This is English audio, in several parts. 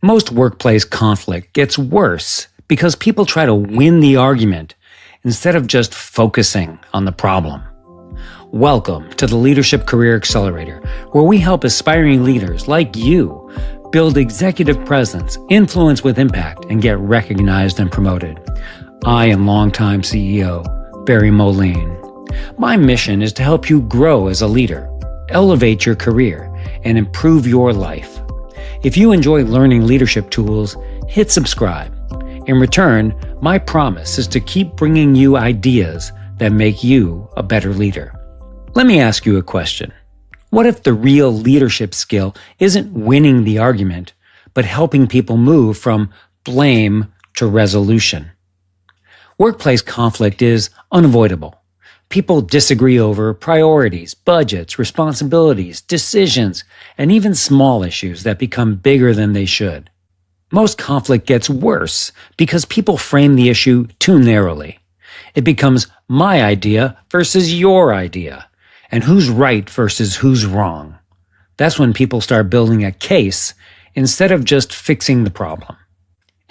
Most workplace conflict gets worse because people try to win the argument instead of just focusing on the problem. Welcome to the Leadership Career Accelerator, where we help aspiring leaders like you build executive presence, influence with impact, and get recognized and promoted. I am longtime CEO Barry Moline. My mission is to help you grow as a leader, elevate your career, and improve your life. If you enjoy learning leadership tools, hit subscribe. In return, my promise is to keep bringing you ideas that make you a better leader. Let me ask you a question. What if the real leadership skill isn't winning the argument, but helping people move from blame to resolution? Workplace conflict is unavoidable. People disagree over priorities, budgets, responsibilities, decisions, and even small issues that become bigger than they should. Most conflict gets worse because people frame the issue too narrowly. It becomes my idea versus your idea, and who's right versus who's wrong. That's when people start building a case instead of just fixing the problem.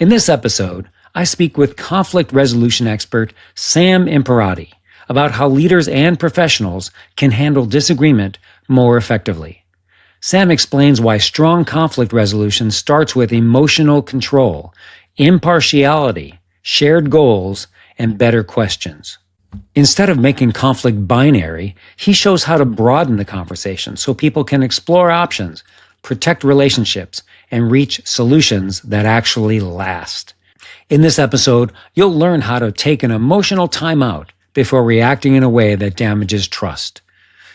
In this episode, I speak with conflict resolution expert Sam Imperati about how leaders and professionals can handle disagreement more effectively. Sam explains why strong conflict resolution starts with emotional control, impartiality, shared goals, and better questions. Instead of making conflict binary, he shows how to broaden the conversation so people can explore options, protect relationships, and reach solutions that actually last. In this episode, you'll learn how to take an emotional timeout before reacting in a way that damages trust.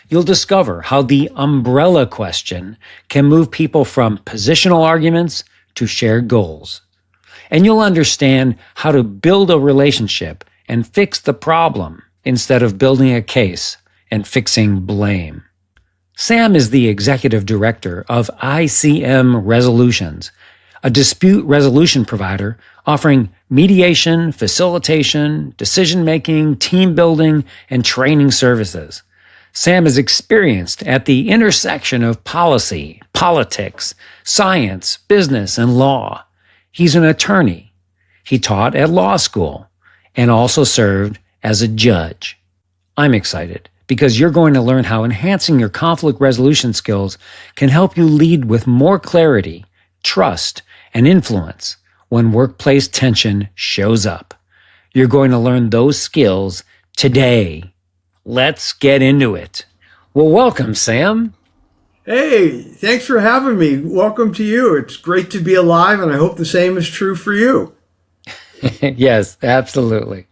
You'll discover how the umbrella question can move people from positional arguments to shared goals. And you'll understand how to build a relationship and fix the problem instead of building a case and fixing blame. Sam is the executive director of ICM Resolutions, a dispute resolution provider offering mediation, facilitation, decision-making, team building, and training services. Sam is experienced at the intersection of policy, politics, science, business, and law. He's an attorney. He taught at law school and also served as a judge. I'm excited because you're going to learn how enhancing your conflict resolution skills can help you lead with more clarity, trust, and influence when workplace tension shows up. You're going to learn those skills today. Let's get into it. Well, welcome, Sam. Hey, thanks for having me. Welcome to you. It's great to be alive, and I hope the same is true for you. Yes, absolutely.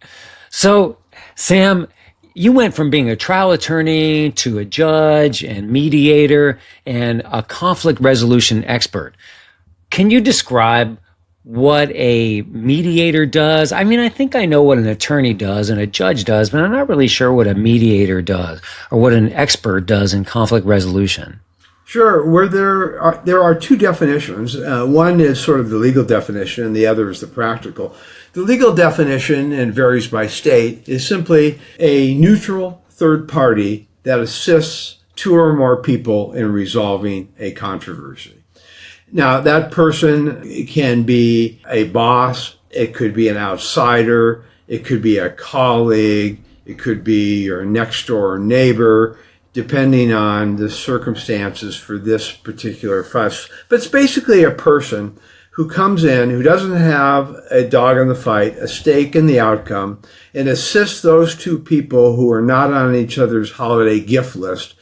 So, Sam, you went from being a trial attorney to a judge and mediator and a conflict resolution expert. Can you describe what a mediator does? I mean, I think I know what an attorney does and a judge does, but I'm not really sure what a mediator does or what an expert does in conflict resolution. Sure. Where there are two definitions. One is sort of the legal definition, and the other is the practical. The legal definition, and varies by state, is simply a neutral third party that assists two or more people in resolving a controversy. Now, that person can be a boss, it could be an outsider, it could be a colleague, it could be your next door neighbor, depending on the circumstances for this particular fuss. But it's basically a person who comes in, who doesn't have a dog in the fight, a stake in the outcome, and assists those two people who are not on each other's holiday gift list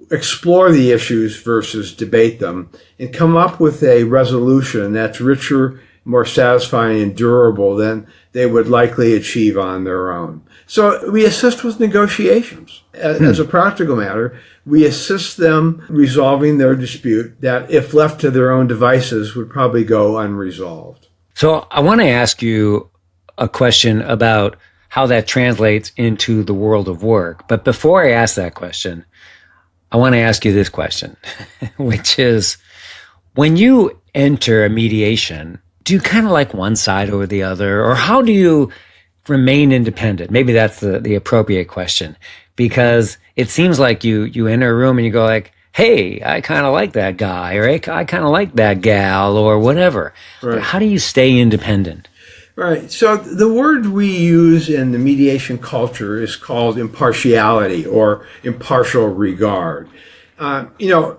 explore the issues versus debate them, and come up with a resolution that's richer, more satisfying, and durable than they would likely achieve on their own. So we assist with negotiations. As a practical matter, we assist them resolving their dispute that, if left to their own devices, would probably go unresolved. So I want to ask you a question about how that translates into the world of work. But before I ask that question, I want to ask you this question, which is, when you enter a mediation, do you kind of like one side over the other? Or how do you remain independent? Maybe that's the appropriate question, because it seems like you enter a room and you go like, hey, I kind of like that guy, or hey, I kind of like that gal, or whatever. But Right. how do you stay independent? Right. So the word we use in the mediation culture is called impartiality or impartial regard.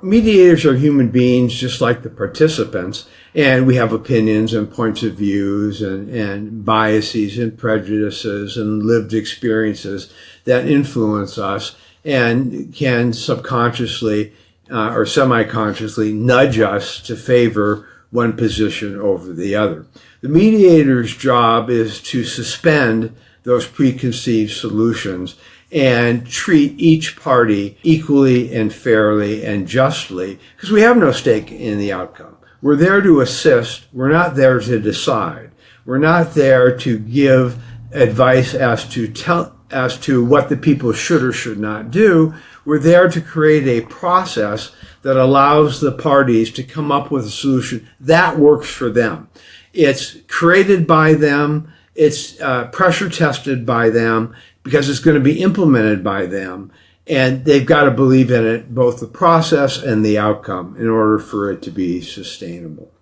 Mediators are human beings just like the participants, and we have opinions and points of views and biases and prejudices and lived experiences that influence us and can subconsciously or semi-consciously nudge us to favor one position over the other. The mediator's job is to suspend those preconceived solutions and treat each party equally and fairly and justly, because we have no stake in the outcome. We're there to assist. We're not there to decide. We're not there to give advice as to what the people should or should not do. We're there to create a process that allows the parties to come up with a solution that works for them. It's created by them. It's pressure tested by them because it's going to be implemented by them. And they've got to believe in it, both the process and the outcome, in order for it to be sustainable.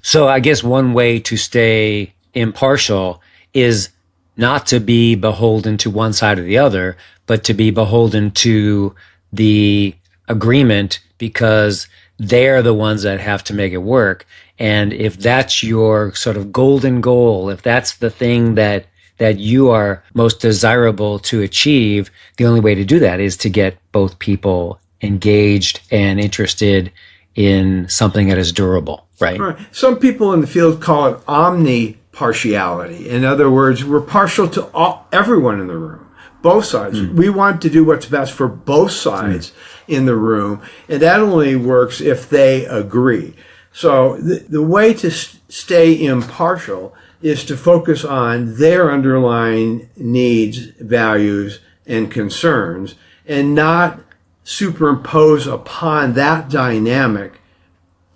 So I guess one way to stay impartial is not to be beholden to one side or the other, but to be beholden to the agreement, because they're the ones that have to make it work. And if that's your sort of golden goal, if that's the thing that you are most desirable to achieve, the only way to do that is to get both people engaged and interested in something that is durable, right? Right. Some people in the field call it omnipartiality. In other words, we're partial to everyone in the room, both sides. We want to do what's best for both sides in the room, and that only works if they agree. So the way to stay impartial is to focus on their underlying needs, values, and concerns, and not superimpose upon that dynamic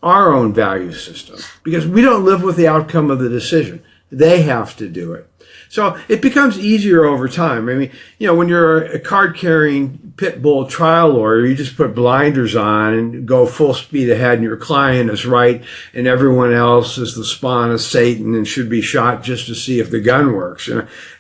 our own value system, because we don't live with the outcome of the decision. They have to do it. So it becomes easier over time. I mean, when you're a card-carrying pit bull trial lawyer, you just put blinders on and go full speed ahead, and your client is right, and everyone else is the spawn of Satan and should be shot just to see if the gun works.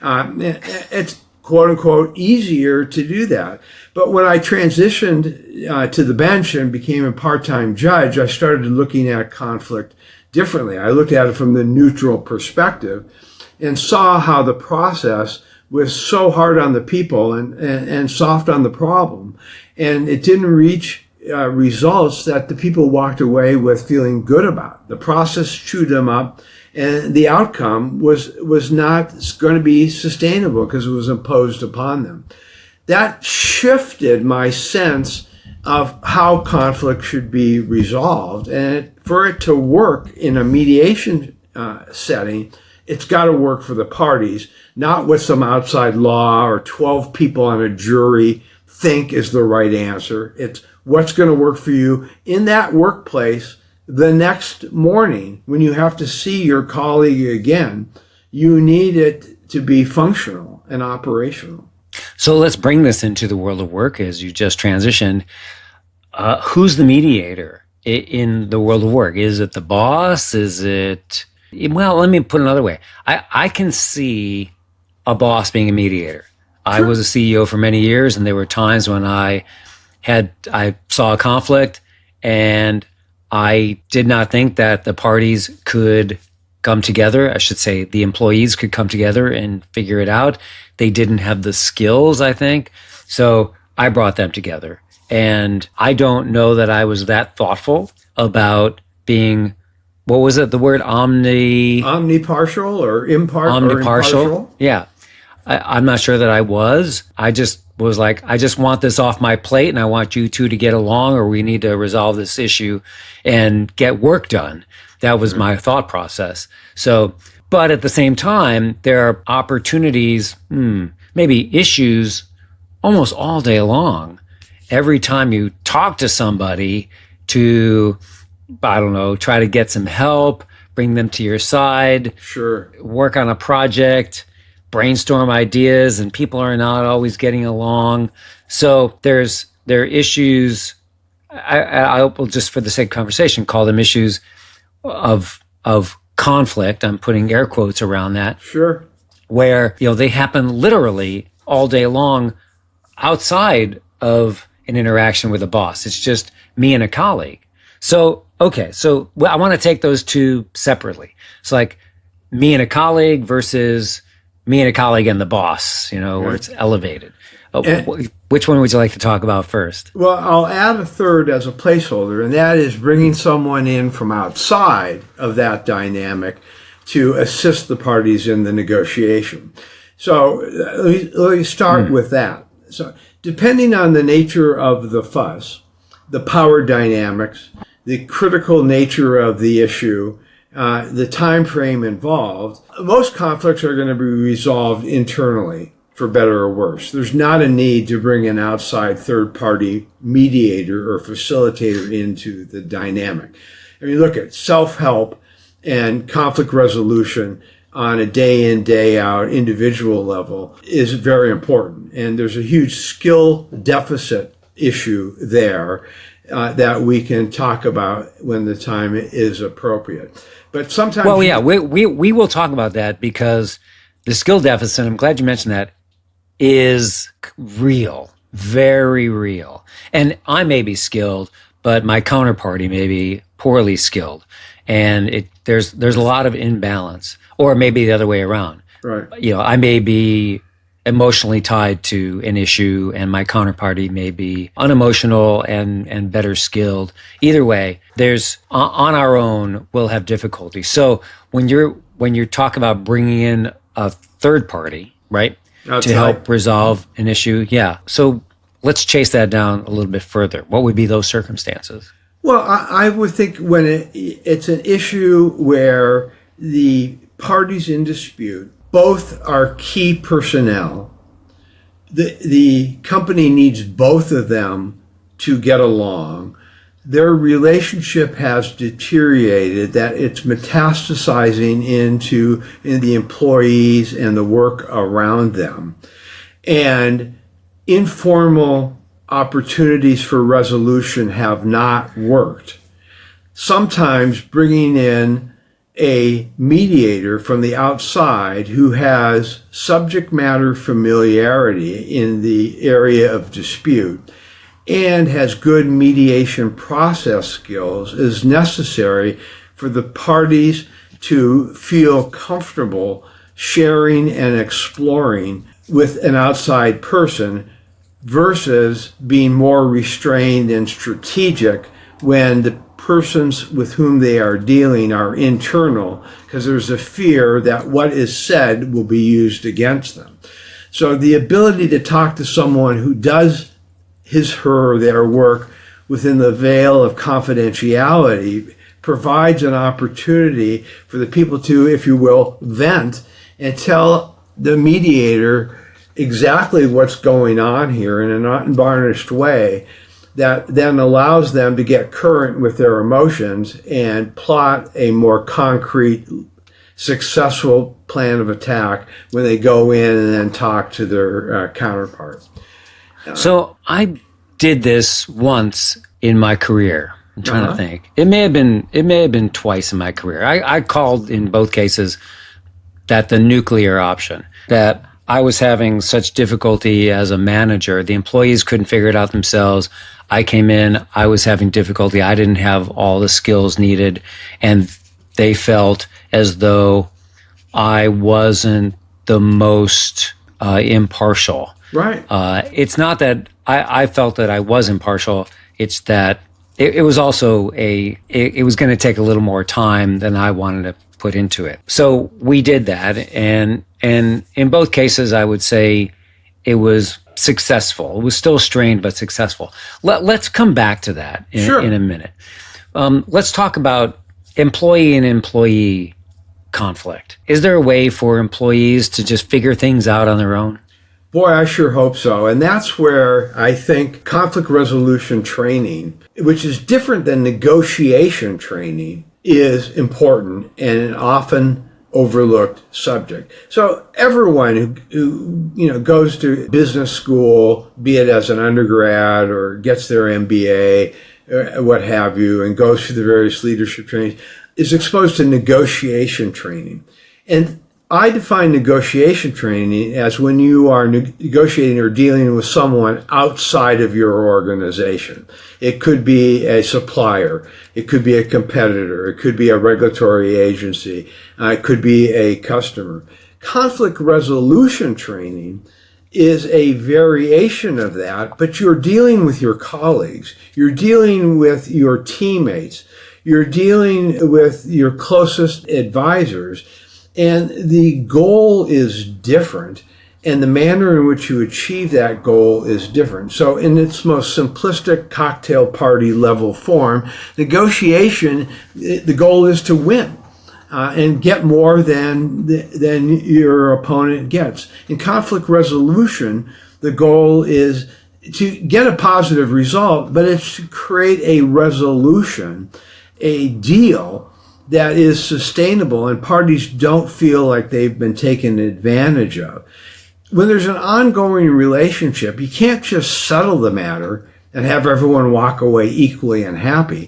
It's quote unquote easier to do that. But when I transitioned to the bench and became a part-time judge, I started looking at conflict differently. I looked at it from the neutral perspective and saw how the process was so hard on the people and soft on the problem. And it didn't reach results that the people walked away with feeling good about. The process chewed them up, and the outcome was not going to be sustainable because it was imposed upon them. That shifted my sense of how conflict should be resolved. And for it to work in a mediation setting, it's got to work for the parties, not what some outside law or 12 people on a jury think is the right answer. It's what's going to work for you in that workplace the next morning when you have to see your colleague again. You need it to be functional and operational. So let's bring this into the world of work as you just transitioned. Who's the mediator in the world of work? Is it the boss? Is it... Well, let me put it another way. I can see a boss being a mediator. I was a CEO for many years, and there were times when I saw a conflict, and I did not think that the parties could come together. I should say the employees could come together and figure it out. They didn't have the skills, I think. So I brought them together. And I don't know that I was that thoughtful about being... What was it? The word omnipartial or impartial? Yeah. I'm not sure that I was. I just was like, I just want this off my plate, and I want you two to get along, or we need to resolve this issue and get work done. That was my thought process. So, but at the same time, there are opportunities, maybe issues almost all day long. Every time you talk to somebody to... I don't know, try to get some help, bring them to your side, Sure, work on a project, brainstorm ideas, and people are not always getting along. So there are issues I will just, for the sake of conversation, call them issues of conflict. I'm putting air quotes around that. Sure. Where, they happen literally all day long outside of an interaction with a boss. It's just me and a colleague. So, okay. So I want to take those two separately. It's like me and a colleague versus me and a colleague and the boss, where it's elevated. Which one would you like to talk about first? Well, I'll add a third as a placeholder, and that is bringing someone in from outside of that dynamic to assist the parties in the negotiation. So let me start with that. So depending on the nature of the fuss, the power dynamics, the critical nature of the issue, the time frame involved, most conflicts are going to be resolved internally, for better or worse. There's not a need to bring an outside third-party mediator or facilitator into the dynamic. I mean, look at self-help and conflict resolution on a day in, day out individual level is very important. And there's a huge skill deficit issue there that we can talk about when the time is appropriate. But sometimes... Well, yeah, we will talk about that, because the skill deficit, I'm glad you mentioned that, is real, very real. And I may be skilled, but my counterparty may be poorly skilled. And there's a lot of imbalance, or maybe the other way around. Right. I may be emotionally tied to an issue, and my counterparty may be unemotional and better skilled. Either way, there's on our own, we'll have difficulty. So when you're talking about bringing in a third party, right, to help resolve an issue, yeah. So let's chase that down a little bit further. What would be those circumstances? Well, I would think when it's an issue where the parties in dispute both are key personnel, the company needs both of them to get along. Their relationship has deteriorated, that it's metastasizing into the employees and the work around them. And informal opportunities for resolution have not worked. Sometimes bringing in a mediator from the outside who has subject matter familiarity in the area of dispute and has good mediation process skills is necessary for the parties to feel comfortable sharing and exploring with an outside person versus being more restrained and strategic when the persons with whom they are dealing are internal, because there's a fear that what is said will be used against them. So the ability to talk to someone who does his, her, their work within the veil of confidentiality provides an opportunity for the people to, if you will, vent and tell the mediator exactly what's going on here in an unvarnished way that then allows them to get current with their emotions and plot a more concrete, successful plan of attack when they go in and then talk to their counterpart. So I did this once in my career. I'm trying to think. It may have been twice in my career. I called in both cases that the nuclear option, that I was having such difficulty as a manager. The employees couldn't figure it out themselves. I came in, I was having difficulty. I didn't have all the skills needed, and they felt as though I wasn't the most impartial. Right. It's not that I felt that I was impartial. It's that it was also it was going to take a little more time than I wanted to put into it. So we did that, and in both cases, I would say it was successful. It was still strained, but successful. Let's come back to that in a minute. Let's talk about employee and employee conflict. Is there a way for employees to just figure things out on their own? Boy, I sure hope so. And that's where I think conflict resolution training, which is different than negotiation training, is important and an often overlooked subject. So everyone who goes to business school, be it as an undergrad or gets their MBA, what have you, and goes through the various leadership trainings, is exposed to negotiation training. And I define negotiation training as when you are negotiating or dealing with someone outside of your organization. It could be a supplier. It could be a competitor. It could be a regulatory agency. It could be a customer. Conflict resolution training is a variation of that, but you're dealing with your colleagues. You're dealing with your teammates. You're dealing with your closest advisors. And the goal is different, and the manner in which you achieve that goal is different. So in its most simplistic cocktail party level form, negotiation, the goal is to win and get more than your opponent gets. In conflict resolution, the goal is to get a positive result, but it's to create a resolution, a deal that is sustainable and parties don't feel like they've been taken advantage of. When there's an ongoing relationship, you can't just settle the matter and have everyone walk away equally unhappy.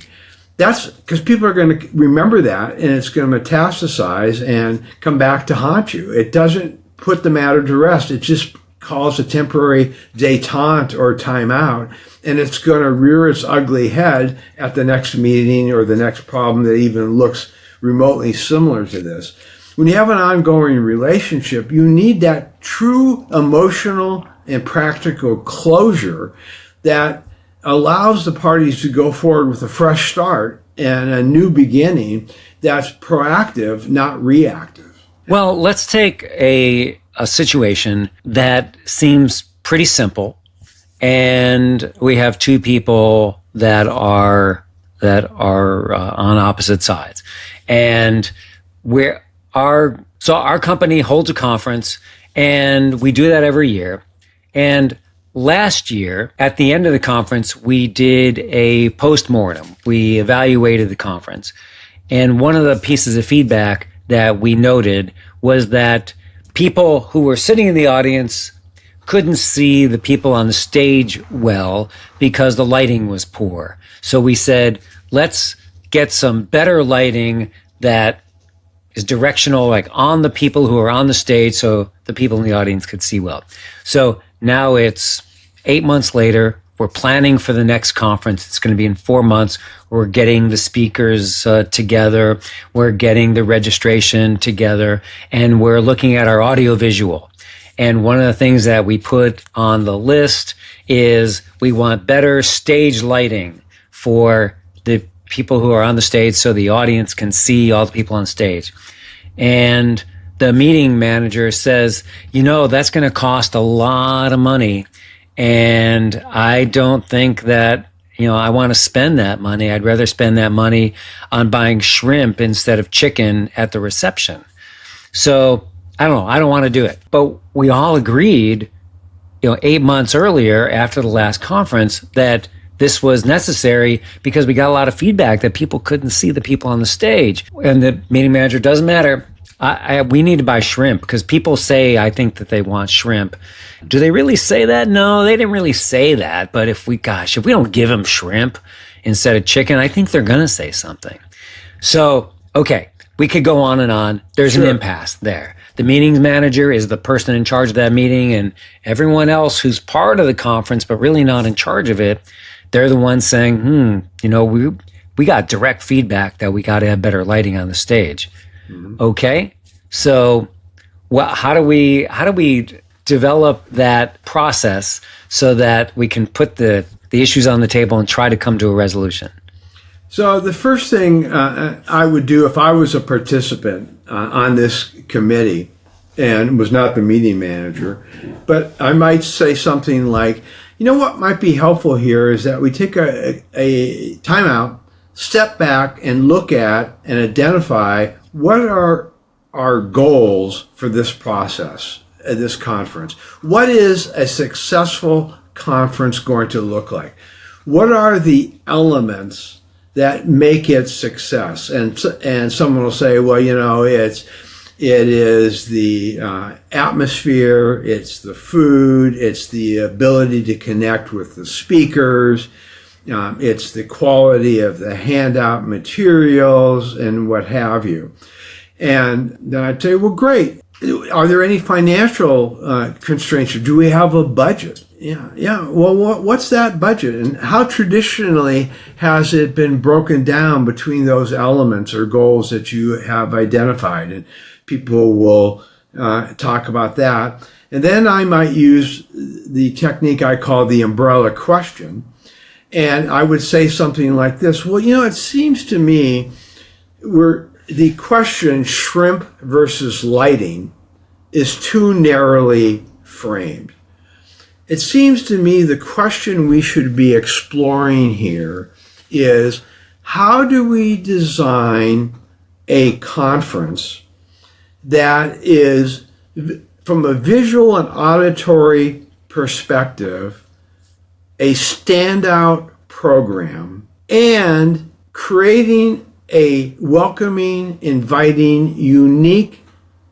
That's because people are going to remember that, and it's going to metastasize and come back to haunt you. It doesn't put the matter to rest. It just calls a temporary détente or timeout, and it's going to rear its ugly head at the next meeting or the next problem that even looks remotely similar to this. When you have an ongoing relationship, you need that true emotional and practical closure that allows the parties to go forward with a fresh start and a new beginning that's proactive, not reactive. Well, let's take a situation that seems pretty simple, and we have two people that are on opposite sides, and our company holds a conference, and we do that every year. And last year, at the end of the conference, we did a postmortem. We evaluated the conference, and one of the pieces of feedback that we noted was that people who were sitting in the audience couldn't see the people on the stage well because the lighting was poor. So we said, let's get some better lighting that is directional, like on the people who are on the stage, so the people in the audience could see well. So now it's 8 months later. We're planning for the next conference. It's going to be in 4 months. We're getting the speakers together. We're getting the registration together. And we're looking at our audio visual. And one of the things that we put on the list is we want better stage lighting for the people who are on the stage so the audience can see all the people on stage. And the meeting manager says, that's going to cost a lot of money. And I don't think that, I want to spend that money. I'd rather spend that money on buying shrimp instead of chicken at the reception. So I don't know. I don't want to do it. But we all agreed, 8 months earlier after the last conference that this was necessary because we got a lot of feedback that people couldn't see the people on the stage. And the meeting manager, doesn't matter. We need to buy shrimp because people say, I think that they want shrimp. Do they really say that? No, they didn't really say that. But if we don't give them shrimp instead of chicken, I think they're going to say something. So, okay, we could go on and on. There's an impasse there. The meetings manager is the person in charge of that meeting, and everyone else who's part of the conference but really not in charge of it, they're the ones saying, we got direct feedback that we got to have better lighting on the stage. Mm-hmm. Okay, so how do we develop that process so that we can put the issues on the table and try to come to a resolution? So the first thing I would do if I was a participant on this committee and was not the meeting manager, but I might say something like, what might be helpful here is that we take a timeout, step back and look at and identify what are our goals for this process, this conference. What is a successful conference going to look like? What are the elements that make it success? And someone will say, well, it is the atmosphere, it's the food, it's the ability to connect with the speakers, It's the quality of the handout materials and what have you. And then I'd say, well, great. Are there any financial constraints? Do we have a budget? Yeah. Well, what's that budget? And how traditionally has it been broken down between those elements or goals that you have identified? And people will talk about that. And then I might use the technique I call the umbrella question. And I would say something like this. Well, it seems to me the question shrimp versus lighting is too narrowly framed. It seems to me the question we should be exploring here is, how do we design a conference that is, from a visual and auditory perspective, a standout program, and creating a welcoming, inviting, unique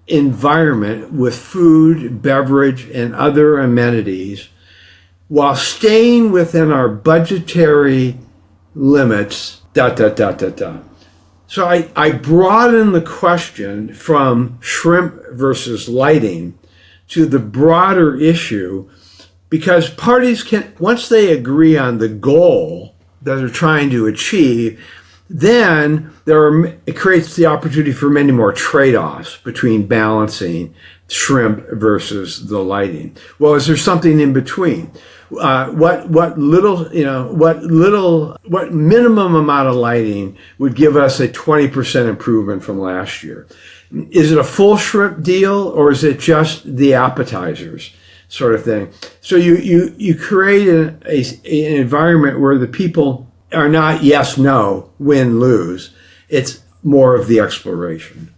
environment with food, beverage, and other amenities, while staying within our budgetary limits, ... So I broaden the question from shrimp versus lighting to the broader issue, because parties can, once they agree on the goal that they're trying to achieve, then it creates the opportunity for many more trade-offs between balancing shrimp versus the lighting. Well, is there something in between? What minimum amount of lighting would give us a 20% improvement from last year? Is it a full shrimp deal, or is it just the appetizers sort of thing? So you create an environment where the people are not yes, no, win, lose. It's more of the exploration.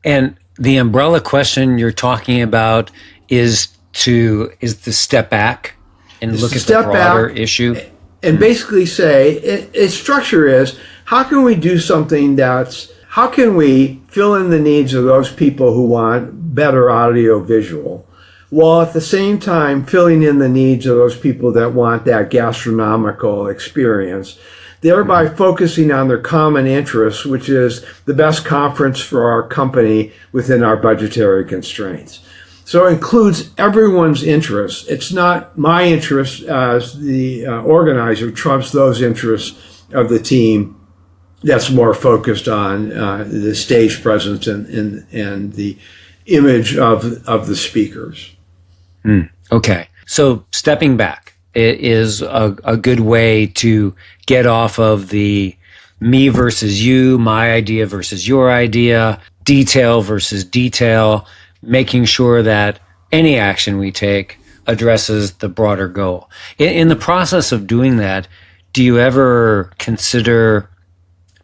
And the umbrella question you're talking about is to step back and look at the broader issue. And basically say, its structure is, how can we do something how can we fill in the needs of those people who want better audio visual, while at the same time filling in the needs of those people that want that gastronomical experience, thereby focusing on their common interests, which is the best conference for our company within our budgetary constraints. So it includes everyone's interests. It's not my interest as the organizer trumps those interests of the team that's more focused on the stage presence and the image of the speakers. Okay. So stepping back is a good way to get off of the me versus you, my idea versus your idea, detail versus detail, making sure that any action we take addresses the broader goal. In the process of doing that, do you ever consider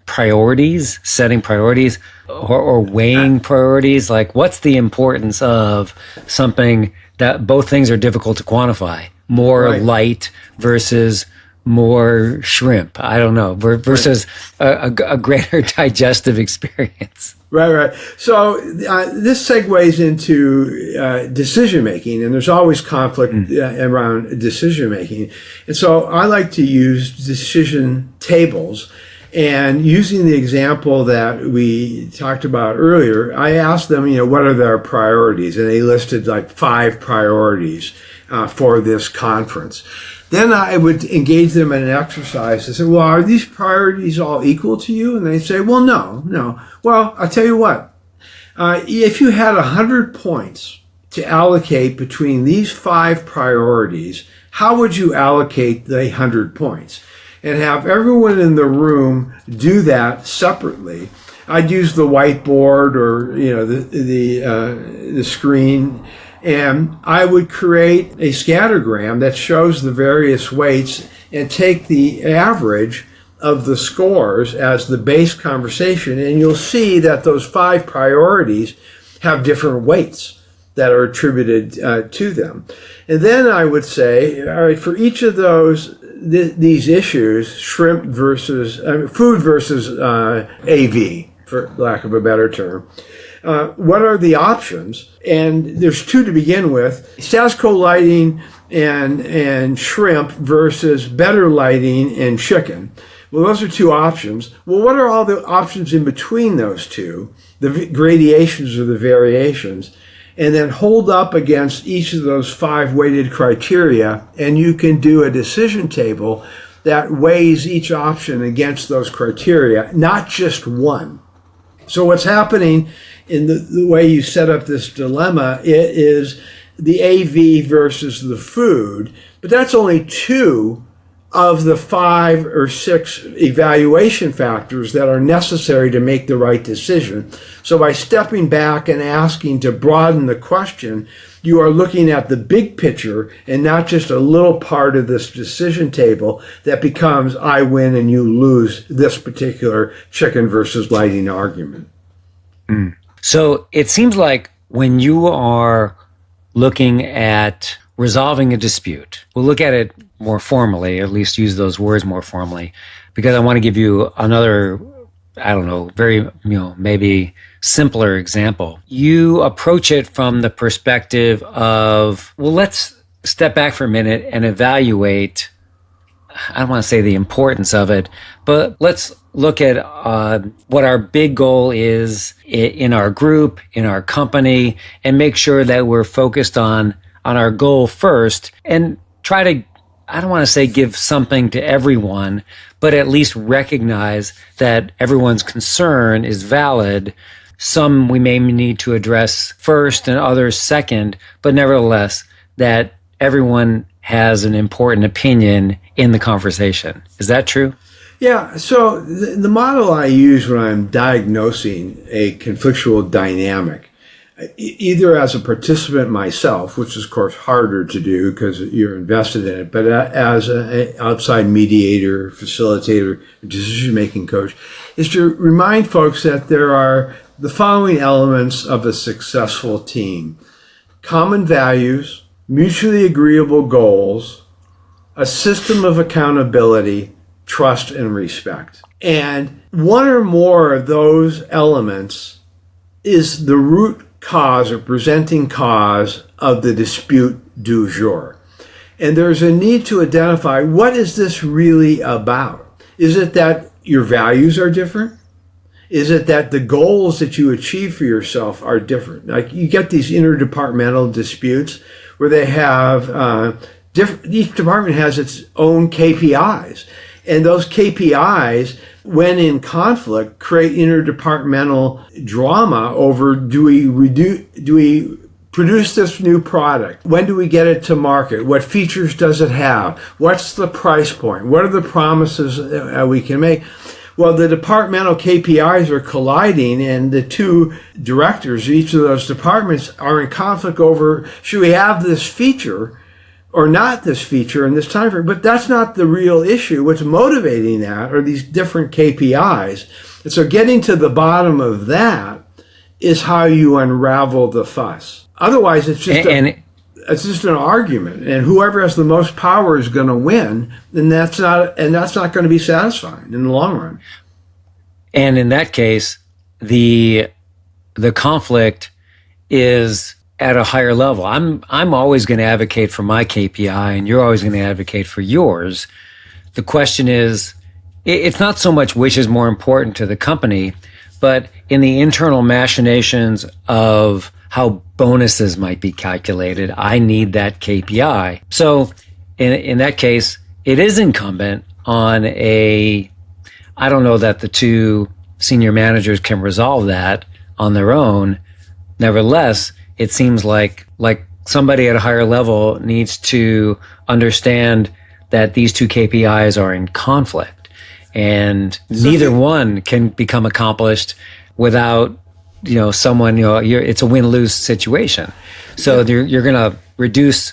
priorities, setting priorities, or weighing priorities? Like, what's the importance of something that both things are difficult to quantify? More light versus more shrimp. I don't know. Versus a greater digestive experience. Right. So this segues into decision making, and there's always conflict around decision making. And so I like to use decision tables. And using the example that we talked about earlier, I asked them, what are their priorities? And they listed like 5 priorities for this conference. Then I would engage them in an exercise. I said, well, are these priorities all equal to you? And they say, well, no. Well, I'll tell you what. If you had 100 points to allocate between these 5 priorities, how would you allocate the 100 points? And have everyone in the room do that separately. I'd use the whiteboard or the screen, and I would create a scattergram that shows the various weights and take the average of the scores as the base conversation, and you'll see that those 5 priorities have different weights that are attributed to them. And then I would say, all right, for each of these issues, shrimp versus food versus AV, for lack of a better term, what are the options? And there's two to begin with: status quo lighting and shrimp versus better lighting and chicken. Well, those are two options. Well, what are all the options in between those two, the gradations or the variations? And then hold up against each of those 5 weighted criteria, and you can do a decision table that weighs each option against those criteria, not just one. So what's happening in the way you set up this dilemma, it is the AV versus the food, but that's only 2 of the 5 or 6 evaluation factors that are necessary to make the right decision. So by stepping back and asking to broaden the question, you are looking at the big picture and not just a little part of this decision table that becomes I win and you lose this particular chicken versus lighting argument. So it seems like when you are looking at resolving a dispute, we'll look at it more formally, at least use those words more formally, because I want to give you another, I don't know, very, maybe simpler example. You approach it from the perspective of, well, let's step back for a minute and evaluate, I don't want to say the importance of it, but let's look at what our big goal is in our group, in our company, and make sure that we're focused on our goal first, and try to, I don't want to say give something to everyone, but at least recognize that everyone's concern is valid. Some we may need to address first and others second, but nevertheless, that everyone has an important opinion in the conversation. Is that true? Yeah, so the model I use when I'm diagnosing a conflictual dynamic, either as a participant myself, which is of course harder to do because you're invested in it, but as an outside mediator, facilitator, decision-making coach, is to remind folks that there are the following elements of a successful team: common values, mutually agreeable goals, a system of accountability, trust, and respect. And one or more of those elements is the root cause or presenting cause of the dispute du jour. And there's a need to identify, what is this really about? Is it that your values are different? Is it that the goals that you achieve for yourself are different? Like you get these interdepartmental disputes where they have each department has its own KPIs. And those KPIs, when in conflict, create interdepartmental drama over do we produce this new product? When do we get it to market? What features does it have? What's the price point? What are the promises we can make? Well, the departmental KPIs are colliding, and the two directors of each of those departments are in conflict over, should we have this feature or not this feature in this time frame? But that's not the real issue. What's motivating that are these different KPIs. And so getting to the bottom of that is how you unravel the fuss. Otherwise, it's just an argument, and whoever has the most power is going to win, and that's not going to be satisfying in the long run. And in that case, the conflict is at a higher level. I'm always going to advocate for my KPI, and you're always going to advocate for yours. The question is, it's not so much which is more important to the company, but in the internal machinations of how bonuses might be calculated, I need that KPI. So in that case, it is incumbent on I don't know that the two senior managers can resolve that on their own. Nevertheless, it seems like somebody at a higher level needs to understand that these two KPIs are in conflict, and neither one can become accomplished without someone, it's a win-lose situation. So you're going to reduce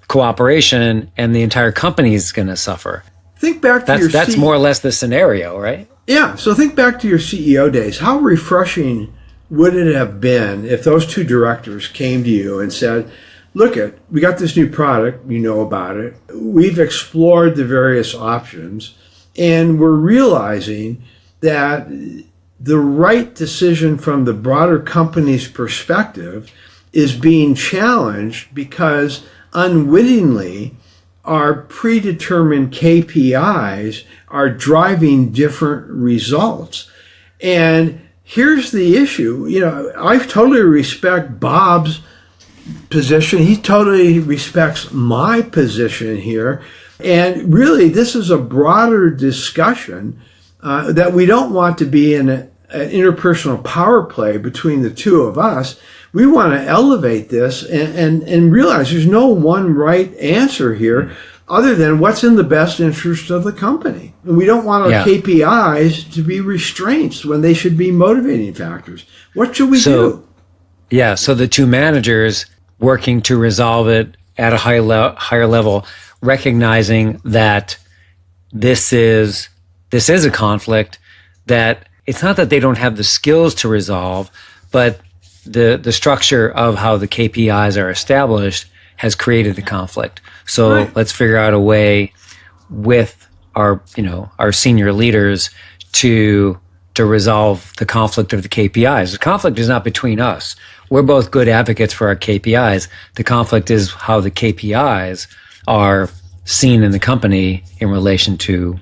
cooperation, and the entire company is going to suffer. Think back to that's more or less the scenario, right? Yeah. So think back to your CEO days. How refreshing would it have been if those two directors came to you and said, look, we got this new product, you know about it. We've explored the various options, and we're realizing that the right decision from the broader company's perspective is being challenged because unwittingly our predetermined KPIs are driving different results. And here's the issue. I totally respect Bob's position. He totally respects my position here. And really, this is a broader discussion that we don't want to be in an interpersonal power play between the two of us. We want to elevate this and realize there's no one right answer here other than what's in the best interest of the company. And we don't want our KPIs to be restraints when they should be motivating factors. What should we do? Yeah, so the two managers working to resolve it at a higher level, recognizing that this is a conflict, that it's not that they don't have the skills to resolve, but the structure of how the KPIs are established has created the conflict. So let's figure out a way with our senior leaders to resolve the conflict of the KPIs. The conflict is not between us. We're both good advocates for our KPIs. The conflict is how the KPIs are seen in the company in relation to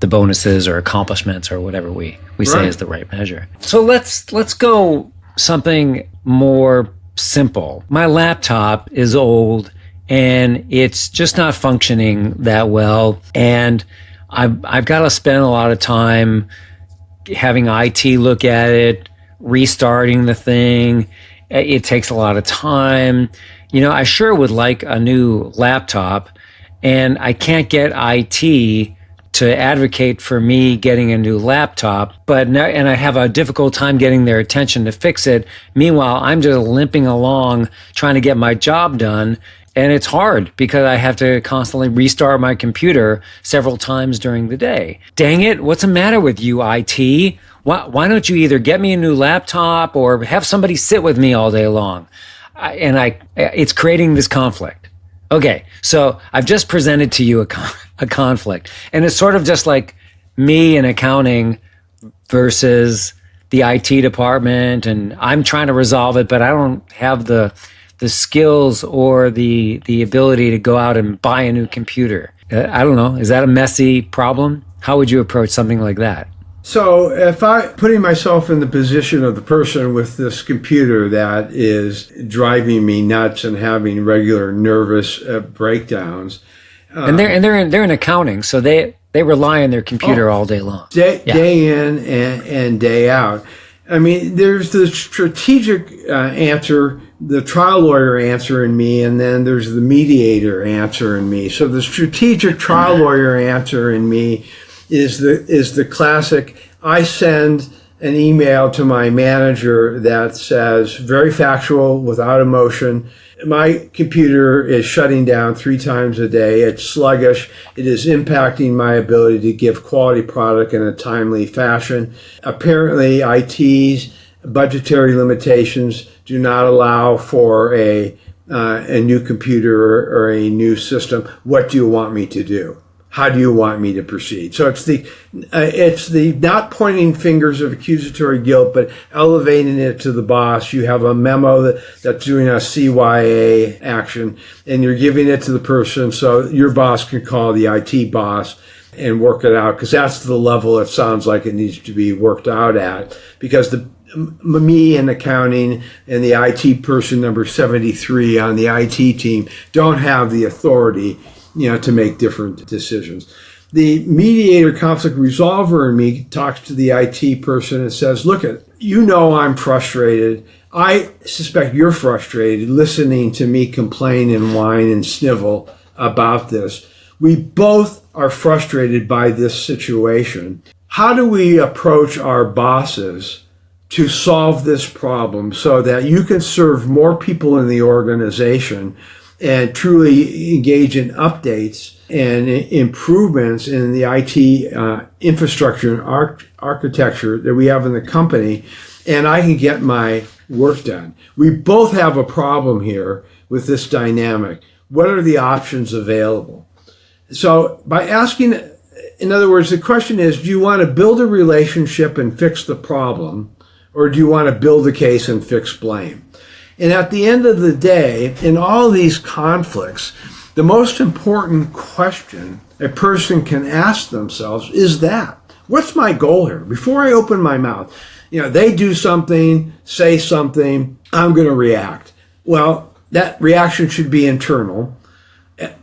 the bonuses or accomplishments or whatever we say is the right measure. So let's go something more simple. My laptop is old and it's just not functioning that well. And I've got to spend a lot of time having IT look at it, restarting the thing. It takes a lot of time. I sure would like a new laptop, and I can't get IT to advocate for me getting a new laptop, and I have a difficult time getting their attention to fix it. Meanwhile, I'm just limping along trying to get my job done, and it's hard because I have to constantly restart my computer several times during the day. Dang it, what's the matter with you, IT? Why don't you either get me a new laptop or have somebody sit with me all day long? It's creating this conflict. Okay, so I've just presented to you a conflict, and it's sort of just like me in accounting versus the IT department, and I'm trying to resolve it, but I don't have the skills or the ability to go out and buy a new computer. I don't know. Is that a messy problem? How would you approach something like that? So if putting myself in the position of the person with this computer that is driving me nuts and having regular nervous breakdowns. And they're in accounting, so they rely on their computer all day long. Day in and day out. I mean, there's the strategic answer, the trial lawyer answer in me, and then there's the mediator answer in me. So the strategic trial lawyer answer in me is the classic. I send an email to my manager that says, very factual, without emotion, my computer is shutting down 3 times a day. It's sluggish. It is impacting my ability to give quality product in a timely fashion. Apparently, IT's budgetary limitations do not allow for a new computer or a new system. What do you want me to do? How do you want me to proceed? So it's the not pointing fingers of accusatory guilt, but elevating it to the boss. You have a memo that's doing a CYA action, and you're giving it to the person so your boss can call the IT boss and work it out, because that's the level it sounds like it needs to be worked out at. Because me in accounting and the IT person number 73 on the IT team don't have the authority to make different decisions. The mediator, conflict resolver in me talks to the IT person and says, look, I'm frustrated. I suspect you're frustrated listening to me complain and whine and snivel about this. We both are frustrated by this situation. How do we approach our bosses to solve this problem so that you can serve more people in the organization and truly engage in updates and improvements in the IT infrastructure and architecture that we have in the company, and I can get my work done? We both have a problem here with this dynamic. What are the options available? So by asking In other words, the question is, do you want to build a relationship and fix the problem, or do you want to build a case and fix blame? And at the end of the day, in all these conflicts, the most important question a person can ask themselves is that, what's my goal here? Before I open my mouth, they do something, say something, I'm going to react. Well, that reaction should be internal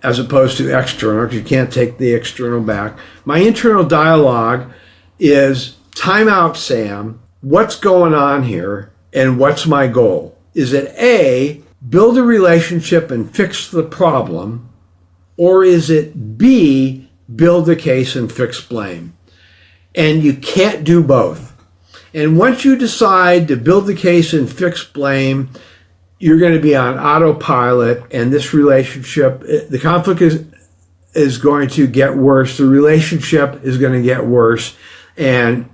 as opposed to external, because you can't take the external back. My internal dialogue is, time out, Sam. What's going on here, and what's my goal? Is it A, build a relationship and fix the problem, or is it B, build a case and fix blame? And you can't do both. And once you decide to build the case and fix blame, you're going to be on autopilot, and this relationship, the conflict is going to get worse. The relationship is going to get worse, and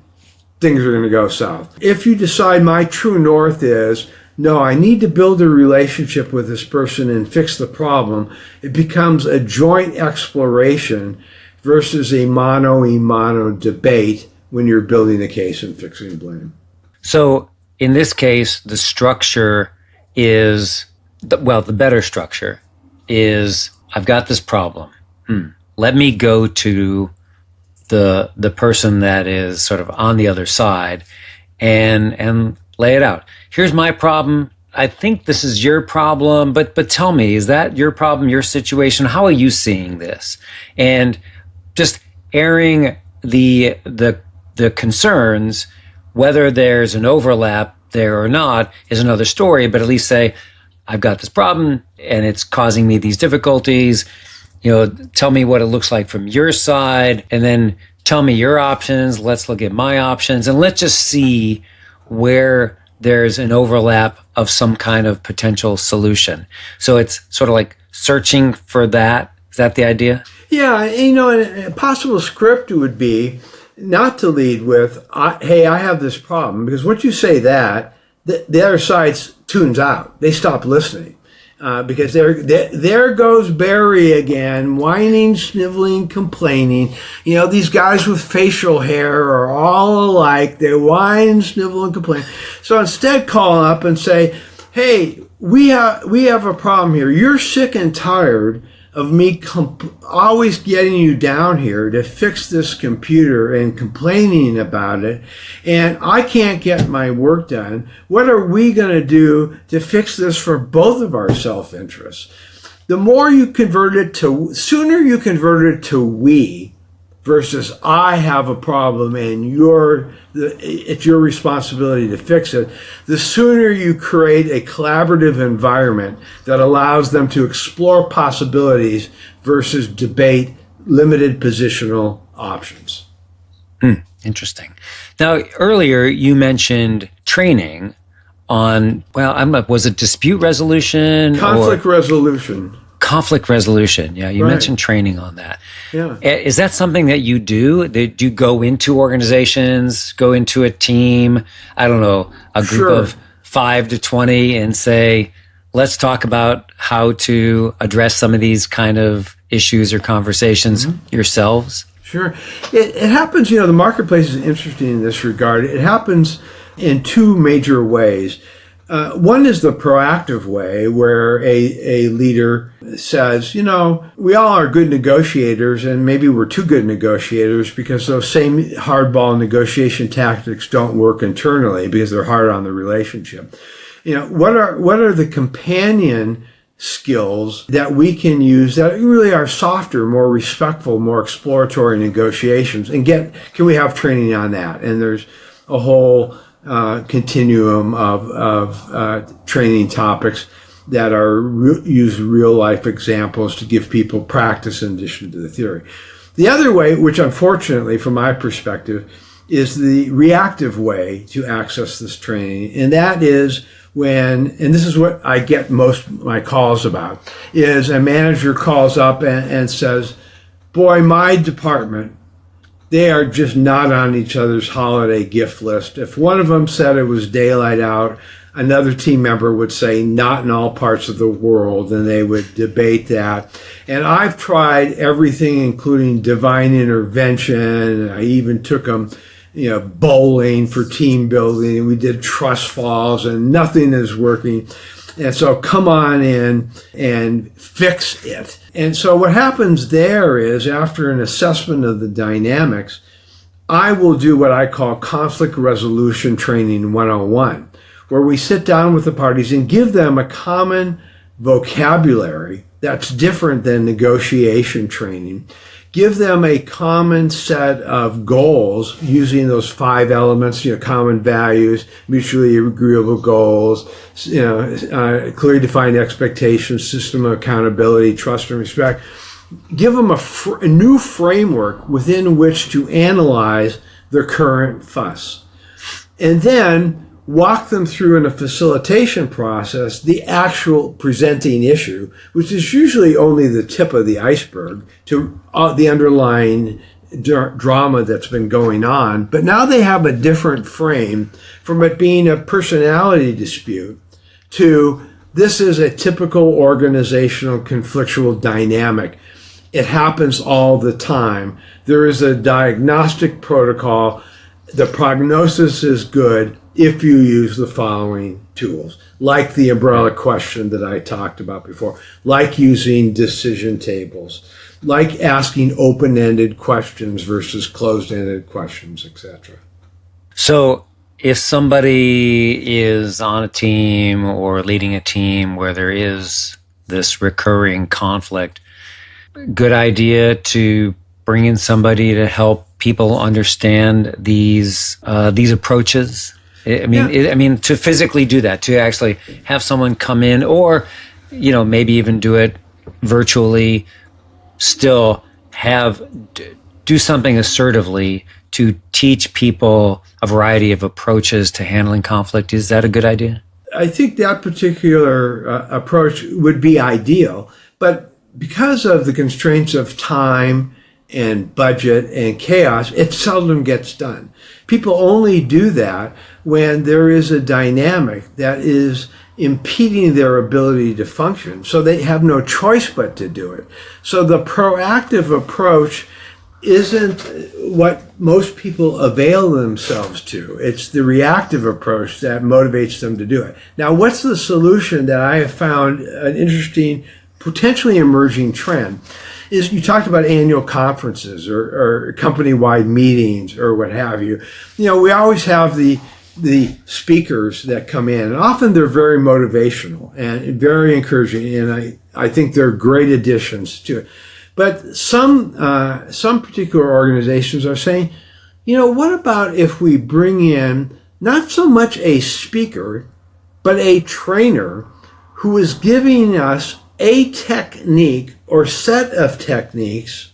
things are going to go south. If you decide my true north is, no, I need to build a relationship with this person and fix the problem, it becomes a joint exploration versus a mano-a-mano debate when you're building a case and fixing blame. So in this case, the structure is, the better structure is, I've got this problem. Let me go to the person that is sort of on the other side and lay it out. Here's my problem. I think this is your problem, but tell me, is that your problem, your situation? How are you seeing this? And just airing the concerns, whether there's an overlap there or not is another story, but at least say, I've got this problem and it's causing me these difficulties. Tell me what it looks like from your side, and then tell me your options. Let's look at my options, and let's just see where there's an overlap of some kind of potential solution. So it's sort of like searching for that. Is that the idea? Yeah, a possible script would be not to lead with, hey, I have this problem. Because once you say that, the other side tunes out. They stop listening. Because there goes Barry again, whining, sniveling, complaining. These guys with facial hair are all alike. They whine, snivel, and complain. So instead, call up and say, hey, we have a problem here. You're sick and tired of me always getting you down here to fix this computer and complaining about it, and I can't get my work done. What are we going to do to fix this for both of our self-interests? The more you convert it to, sooner you convert it to we versus I have a problem and it's your responsibility to fix it, the sooner you create a collaborative environment that allows them to explore possibilities versus debate limited positional options. Interesting. Now, earlier you mentioned training on, was it dispute resolution? Conflict resolution. Conflict resolution. Yeah, you mentioned training on that. Yeah. Is that something that you do? Do you go into organizations, go into a team, I don't know, a group of 5 to 20 and say, let's talk about how to address some of these kind of issues or conversations yourselves? Sure. It happens, the marketplace is interesting in this regard. It happens in two major ways. One is the proactive way, where a leader says, we all are good negotiators, and maybe we're too good negotiators because those same hardball negotiation tactics don't work internally because they're hard on the relationship. What are the companion skills that we can use that really are softer, more respectful, more exploratory negotiations, and can we have training on that? And there's a whole continuum of training topics that use real life examples to give people practice in addition to the theory. The other way, which unfortunately from my perspective is the reactive way to access this training, and that is and this is what I get most of my calls about, is a manager calls up and says, boy, my department, they are just not on each other's holiday gift list. If one of them said it was daylight out, Another team member would say, not in all parts of the world, and they would debate that. And I've tried everything, including divine intervention. I even took them, bowling for team building. We did trust falls, and nothing is working. And so come on in and fix it. And so what happens there is, after an assessment of the dynamics, I will do what I call conflict resolution training 101, where we sit down with the parties and give them a common vocabulary that's different than negotiation training. Give them a common set of goals using those 5 elements, common values, mutually agreeable goals, clearly defined expectations, system of accountability, trust and respect. Give them a new framework within which to analyze their current fuss. And then walk them through in a facilitation process the actual presenting issue, which is usually only the tip of the iceberg to the underlying drama that's been going on. But now they have a different frame from it being a personality dispute to this is a typical organizational conflictual dynamic. It happens all the time. There is a diagnostic protocol. The prognosis is good if you use the following tools, like the umbrella question that I talked about before, like using decision tables, like asking open-ended questions versus closed-ended questions, etc. So if somebody is on a team or leading a team where there is this recurring conflict, good idea to bring in somebody to help people understand these approaches. I mean, to physically do that, to actually have someone come in, or maybe even do it virtually. Still do something assertively to teach people a variety of approaches to handling conflict. Is that a good idea? I think that particular approach would be ideal, but because of the constraints of time and budget and chaos, it seldom gets done. People only do that when there is a dynamic that is impeding their ability to function. So they have no choice but to do it. So the proactive approach isn't what most people avail themselves to. It's the reactive approach that motivates them to do it. Now, what's the solution that I have found an interesting, potentially emerging trend? Is you talked about annual conferences or company-wide meetings or what have you. We always have the speakers that come in, and often they're very motivational and very encouraging, and I think they're great additions to it. But some particular organizations are saying, what about if we bring in not so much a speaker, but a trainer who is giving us a technique or set of techniques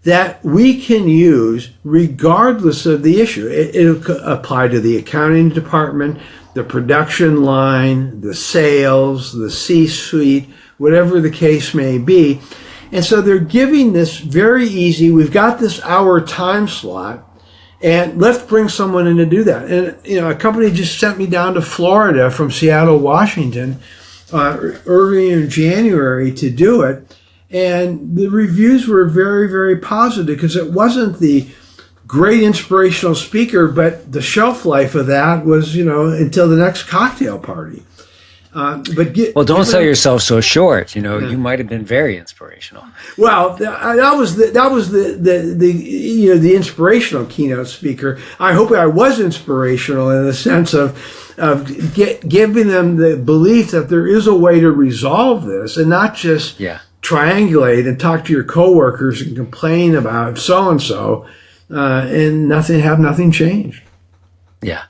that we can use regardless of the issue. It'll apply to the accounting department, the production line, the sales, the C-suite, whatever the case may be. And so they're giving this very easy, we've got this hour time slot, and let's bring someone in to do that. And, a company just sent me down to Florida from Seattle, Washington, early in January to do it. And the reviews were very, very positive because it wasn't the great inspirational speaker, but the shelf life of that was, until the next cocktail party. Don't sell yourself so short. You might have been very inspirational. Well, that was the inspirational keynote speaker. I hope I was inspirational in the sense of giving them the belief that there is a way to resolve this, and not just triangulate and talk to your coworkers and complain about so and so, and nothing change. Yeah.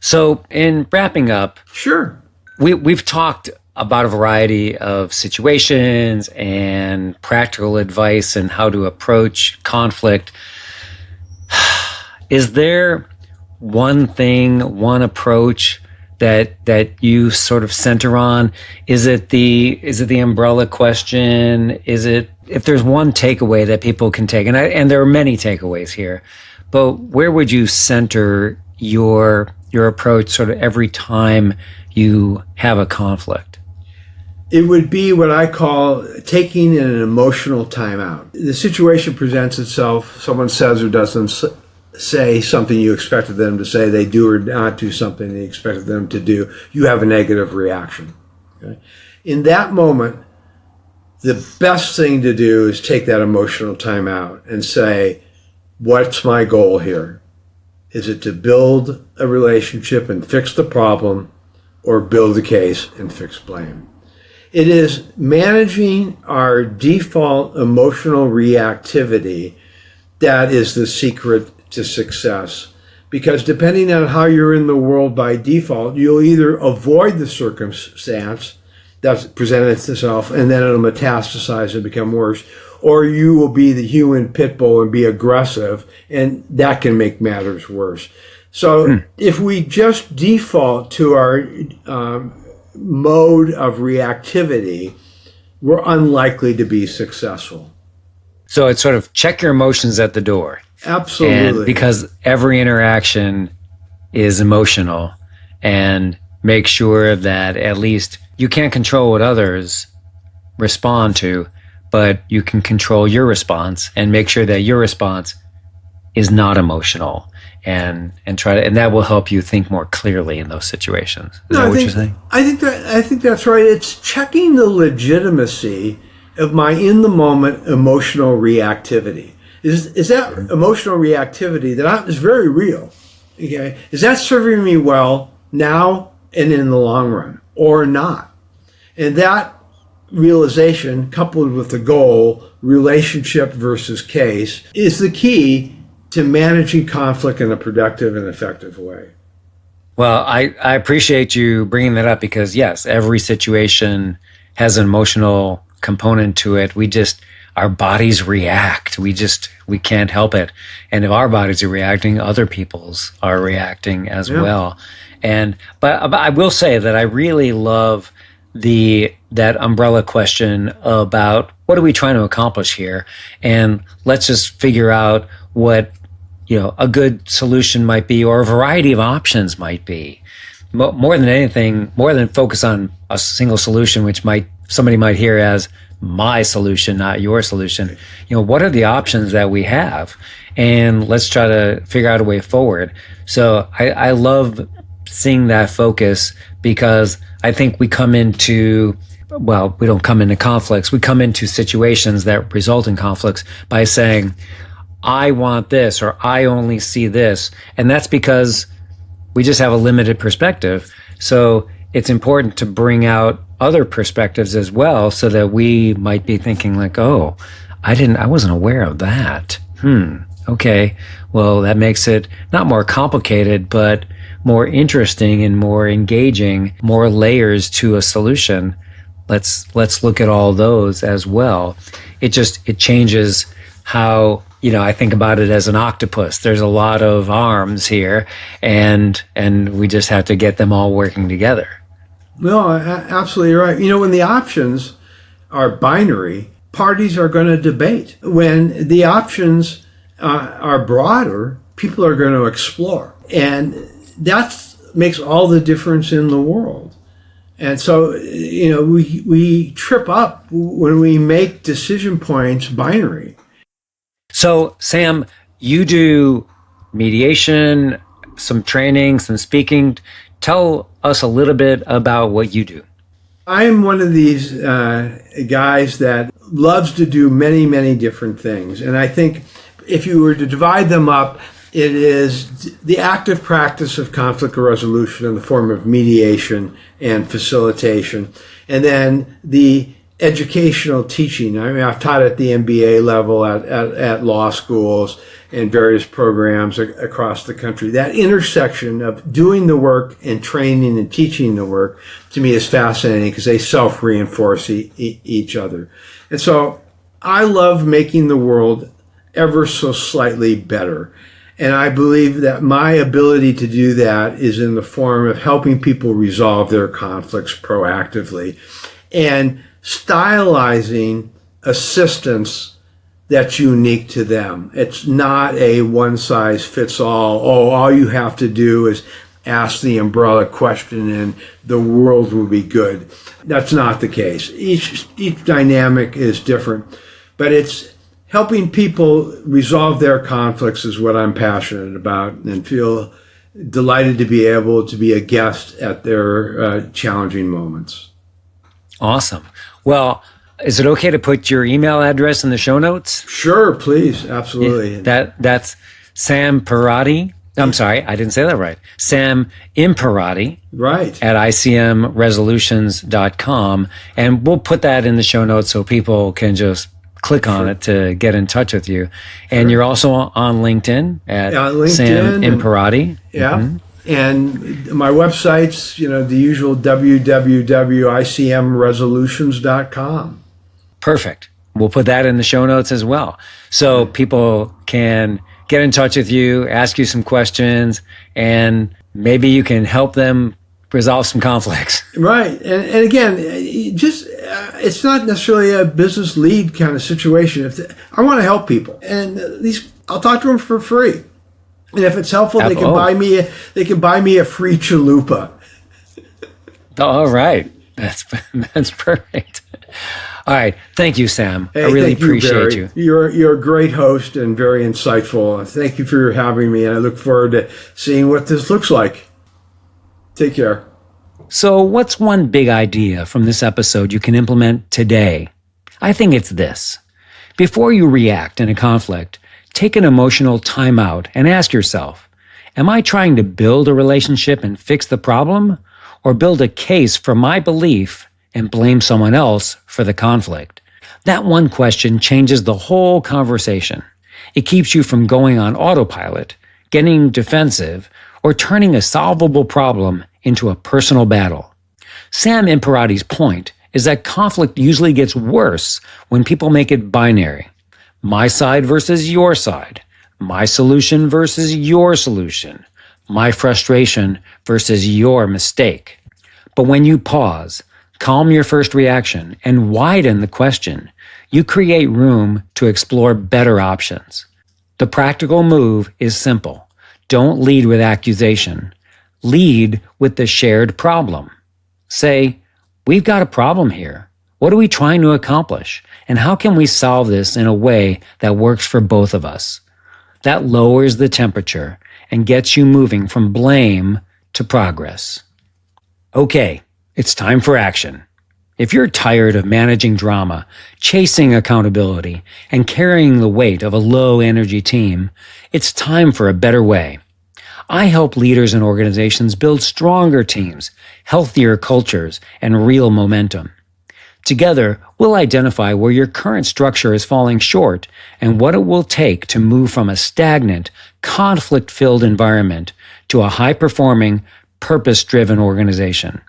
So in wrapping up, sure. We've talked about a variety of situations and practical advice and how to approach conflict. Is there one thing, one approach that you sort of center on? Is it the umbrella question? Is it, if there's one takeaway that people can take, and there are many takeaways here, but where would you center your your approach sort of every time you have a conflict? It would be what I call taking an emotional timeout. The situation presents itself, someone says or doesn't say something you expected them to say, they do or not do something you expected them to do, you have a negative reaction. Okay? In that moment, the best thing to do is take that emotional timeout and say, what's my goal here? Is it to build a relationship and fix the problem, or build a case and fix blame? It is managing our default emotional reactivity that is the secret to success. Because depending on how you're in the world by default, you'll either avoid the circumstance that's presented itself and then it'll metastasize and become worse, or you will be the human pit bull and be aggressive, and that can make matters worse. So if we just default to our mode of reactivity, we're unlikely to be successful. So it's sort of check your emotions at the door. Absolutely. And because every interaction is emotional, and make sure that at least you can't control what others respond to, but you can control your response and make sure that your response is not emotional, and try to, and that will help you think more clearly in those situations. Is that what you're saying? I think that's right. It's checking the legitimacy of my in the moment emotional reactivity. Is that emotional reactivity that is very real? Okay, is that serving me well now and in the long run, or not? And that realization, coupled with the goal, relationship versus case, is the key to managing conflict in a productive and effective way. Well, I appreciate you bringing that up, because yes, every situation has an emotional component to it. Our bodies react. We can't help it. And if our bodies are reacting, other people's are reacting as well. But I will say that I really love that umbrella question about what are we trying to accomplish here, and let's just figure out what a good solution might be, or a variety of options might be. More than anything, more than focus on a single solution, which somebody might hear as my solution, not your solution. What are the options that we have, and let's try to figure out a way forward. So I love seeing that focus, because I think we don't come into conflicts. We come into situations that result in conflicts by saying, I want this, or I only see this. And that's because we just have a limited perspective. So it's important to bring out other perspectives as well, so that we might be thinking like, oh, I wasn't aware of that. Okay. Well, that makes it not more complicated, but more interesting and more engaging, more layers to a solution. Let's look at all those as well. It changes how, I think about it as an octopus. There's a lot of arms here, and we just have to get them all working together. No, absolutely right. When the options are binary, parties are going to debate. When the options are broader, people are going to explore. And that makes all the difference in the world. And so, we trip up when we make decision points binary. So, Sam, you do mediation, some training, some speaking. Tell us a little bit about what you do. I'm one of these guys that loves to do many, many different things. And I think if you were to divide them up, it is the active practice of conflict resolution in the form of mediation and facilitation. And then the educational teaching. I've taught at the MBA level, at law schools and various programs across the country. That intersection of doing the work and training and teaching the work, to me, is fascinating, because they self-reinforce each other. And so I love making the world ever so slightly better. And I believe that my ability to do that is in the form of helping people resolve their conflicts proactively and stylizing assistance that's unique to them. It's not a one-size-fits-all. Oh, all you have to do is ask the umbrella question and the world will be good. That's not the case. Each dynamic is different, but it's helping people resolve their conflicts is what I'm passionate about, and feel delighted to be able to be a guest at their challenging moments. Awesome. Well, is it okay to put your email address in the show notes? Sure, please. Absolutely. That's Sam Imperati. I'm sorry, I didn't say that right. Sam Imperati. Right. At icmresolutions.com. And we'll put that in the show notes so people can just click on it to get in touch with you. And you're also on LinkedIn at Sam Imperati. And my website's, the usual www.icmresolutions.com. Perfect. We'll put that in the show notes as well. So people can get in touch with you, ask you some questions, and maybe you can help them resolve some conflicts. Right. And again, it's not necessarily a business lead kind of situation. I want to help people, and I'll talk to them for free. And if it's helpful, they can buy me a free chalupa. All right. That's perfect. All right. Thank you, Sam. Hey, I really appreciate you. You're a great host and very insightful. Thank you for having me, and I look forward to seeing what this looks like. Take care. So what's one big idea from this episode you can implement today? I think it's this. Before you react in a conflict, take an emotional timeout and ask yourself, am I trying to build a relationship and fix the problem, or build a case for my belief and blame someone else for the conflict? That one question changes the whole conversation. It keeps you from going on autopilot, getting defensive, or turning a solvable problem into a personal battle. Sam Imperati's point is that conflict usually gets worse when people make it binary. My side versus your side. My solution versus your solution. My frustration versus your mistake. But when you pause, calm your first reaction, and widen the question, you create room to explore better options. The practical move is simple. Don't lead with accusation. Lead with the shared problem. Say, we've got a problem here. What are we trying to accomplish? And how can we solve this in a way that works for both of us? That lowers the temperature and gets you moving from blame to progress. Okay, it's time for action. If you're tired of managing drama, chasing accountability, and carrying the weight of a low-energy team, it's time for a better way. I help leaders and organizations build stronger teams, healthier cultures, and real momentum. Together, we'll identify where your current structure is falling short and what it will take to move from a stagnant, conflict-filled environment to a high-performing, purpose-driven organization.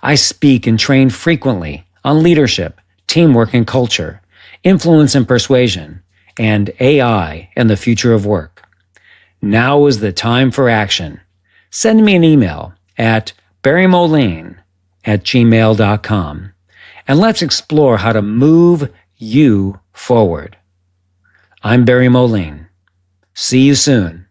I speak and train frequently on leadership, teamwork and culture, influence and persuasion, and AI and the future of work. Now is the time for action. Send me an email at barrymoline@gmail.com. And let's explore how to move you forward. I'm Barry Moline. See you soon.